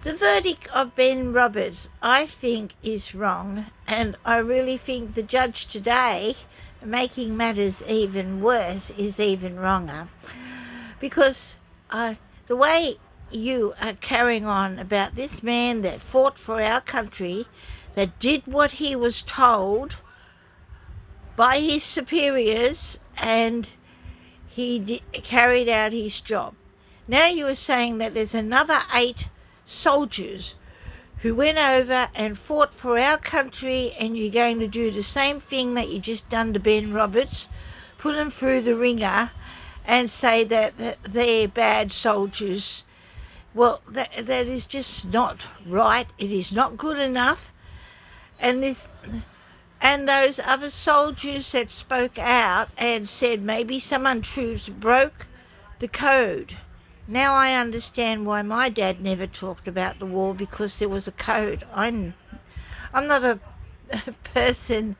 The verdict of Ben Roberts, I think, is wrong, and I really think the judge today, making matters even worse, is even wronger. Because the way you are carrying on about this man that fought for our country, that did what he was told by his superiors, and carried out his job. Now you are saying that there's another 8 soldiers who went over and fought for our country, and you're going to do the same thing that you just done to Ben Roberts, put them through the ringer and say that they're bad soldiers. Well, that is just not right. It is not good enough. And those other soldiers that spoke out and said maybe some untruths broke the code. Now I understand why my dad never talked about the war, because there was a code. I'm not a person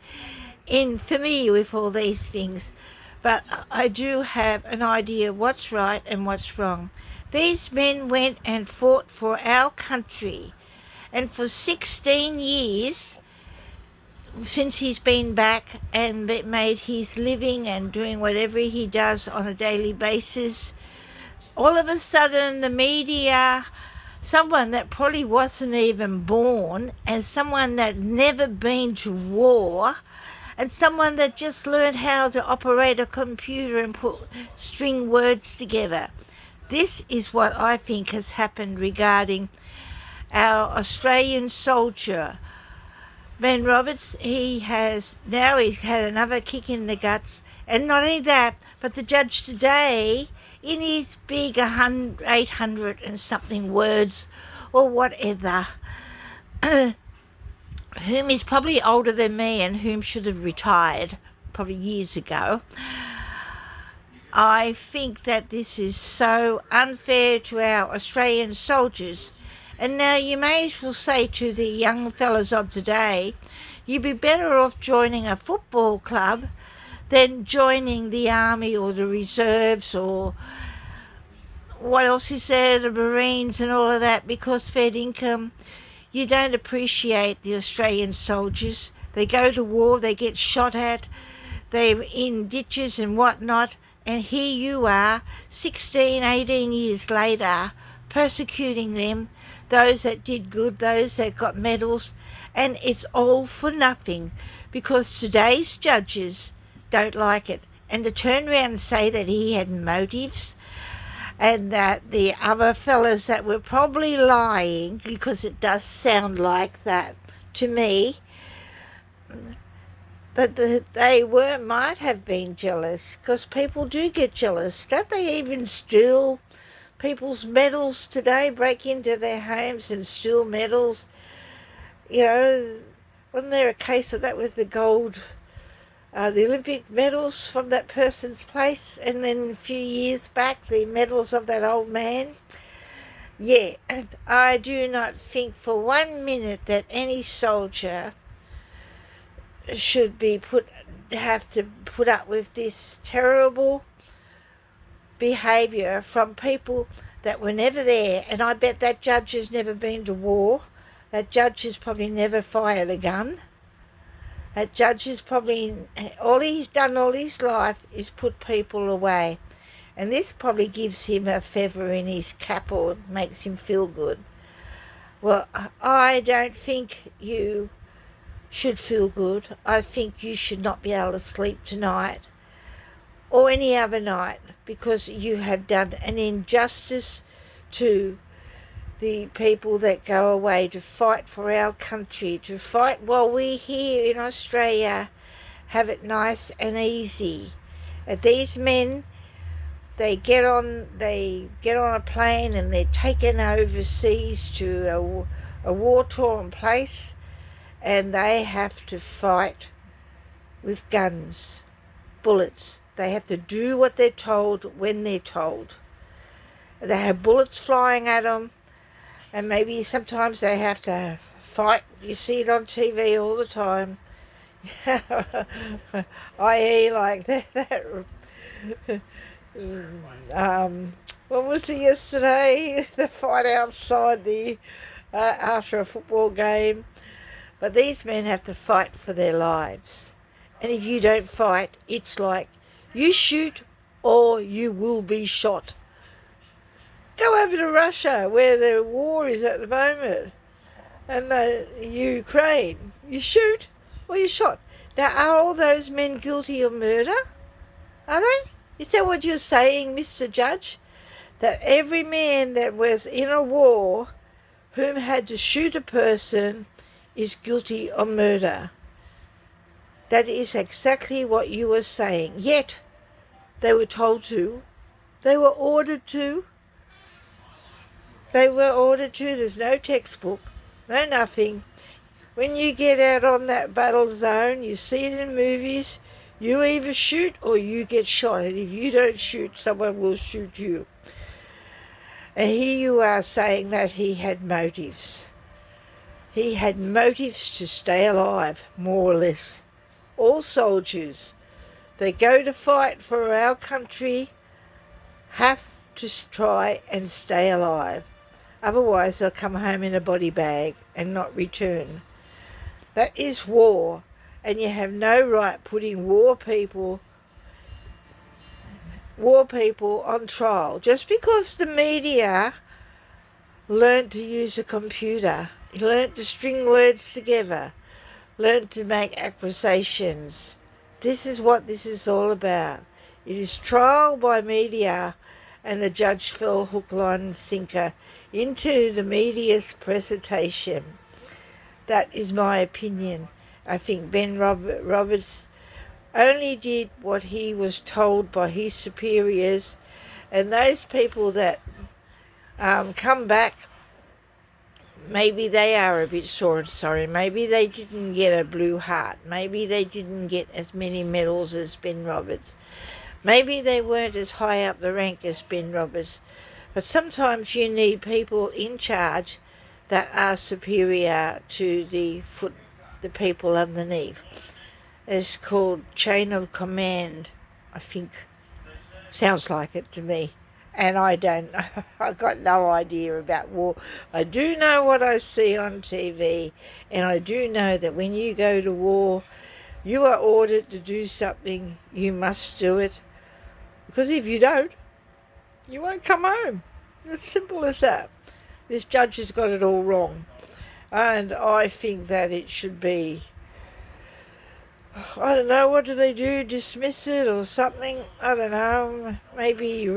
familiar with all these things, but I do have an idea what's right and what's wrong. These men went and fought for our country, and for 16 years since he's been back and made his living and doing whatever he does on a daily basis, all of a sudden the media, someone that probably wasn't even born, and someone that never been to war, and someone that just learned how to operate a computer and put string words together. This is what I think has happened regarding our Australian soldier, Ben Roberts. He's had another kick in the guts, and not only that, but the judge today, in his big 800 and something words or whatever, whom is probably older than me and whom should have retired probably years ago. I think that this is so unfair to our Australian soldiers. And now you may as well say to the young fellas of today, you'd be better off joining a football club than joining the army or the reserves, or what else is there, the Marines and all of that, because fair income. You don't appreciate the Australian soldiers. They go to war, they get shot at, they're in ditches and whatnot, and here you are, 16, 18 years later, persecuting them, those that did good, those that got medals, and it's all for nothing, because today's judges don't like it. And to turn around and say that he had motives, and that the other fellas that were probably lying, because it does sound like that to me, but they might have been jealous, because people do get jealous. Don't they even steal people's medals today, break into their homes and steal medals? You know, wasn't there a case of that with the gold, the Olympic medals from that person's place, and then a few years back the medals of that old man? Yeah, and I do not think for 1 minute that any soldier should have to put up with this terrible behaviour from people that were never there. And I bet that judge has never been to war. That judge has probably never fired a gun. That judge is probably, all he's done all his life is put people away. And this probably gives him a feather in his cap, or makes him feel good. Well, I don't think you should feel good. I think you should not be able to sleep tonight or any other night, because you have done an injustice to the people that go away to fight for our country, to fight while we here in Australia have it nice and easy. These men, they get on a plane and they're taken overseas to a war-torn place, and they have to fight with guns, bullets. They have to do what they're told when they're told. They have bullets flying at them, and maybe sometimes they have to fight. You see it on TV all the time. I.e. like that What was it yesterday? The fight outside after a football game. But these men have to fight for their lives. And if you don't fight, it's like you shoot or you will be shot. Go over to Russia, where the war is at the moment, and the Ukraine. You shoot or you're shot. Now, are all those men guilty of murder? Are they? Is that what you're saying, Mr. Judge? That every man that was in a war whom had to shoot a person is guilty of murder. That is exactly what you were saying. Yet, they were told to. They were ordered to. There's no textbook, no nothing. When you get out on that battle zone, you see it in movies, you either shoot or you get shot. And if you don't shoot, someone will shoot you. And here you are saying that he had motives. He had motives to stay alive, more or less. All soldiers that go to fight for our country have to try and stay alive. Otherwise they'll come home in a body bag and not return. That is war, and you have no right putting war people on trial. Just because the media learnt to use a computer, learnt to string words together, learnt to make accusations. This is what this is all about. It is trial by media, and the judge fell hook, line and sinker into the media's presentation. That is my opinion. I think Ben Roberts only did what he was told by his superiors, and those people that come back, maybe they are a bit sore and sorry. Maybe they didn't get a Blue Heart. Maybe they didn't get as many medals as Ben Roberts. Maybe they weren't as high up the rank as Ben Roberts. But sometimes you need people in charge that are superior to the people underneath. It's called chain of command, I think. Sounds like it to me. And I don't know. I've got no idea about war. I do know what I see on TV, and I do know that when you go to war, you are ordered to do something. You must do it. Because if you don't, you won't come home. It's simple as that. This judge has got it all wrong. And I think that it should be, I don't know, what do they do? Dismiss it or something? I don't know. Maybe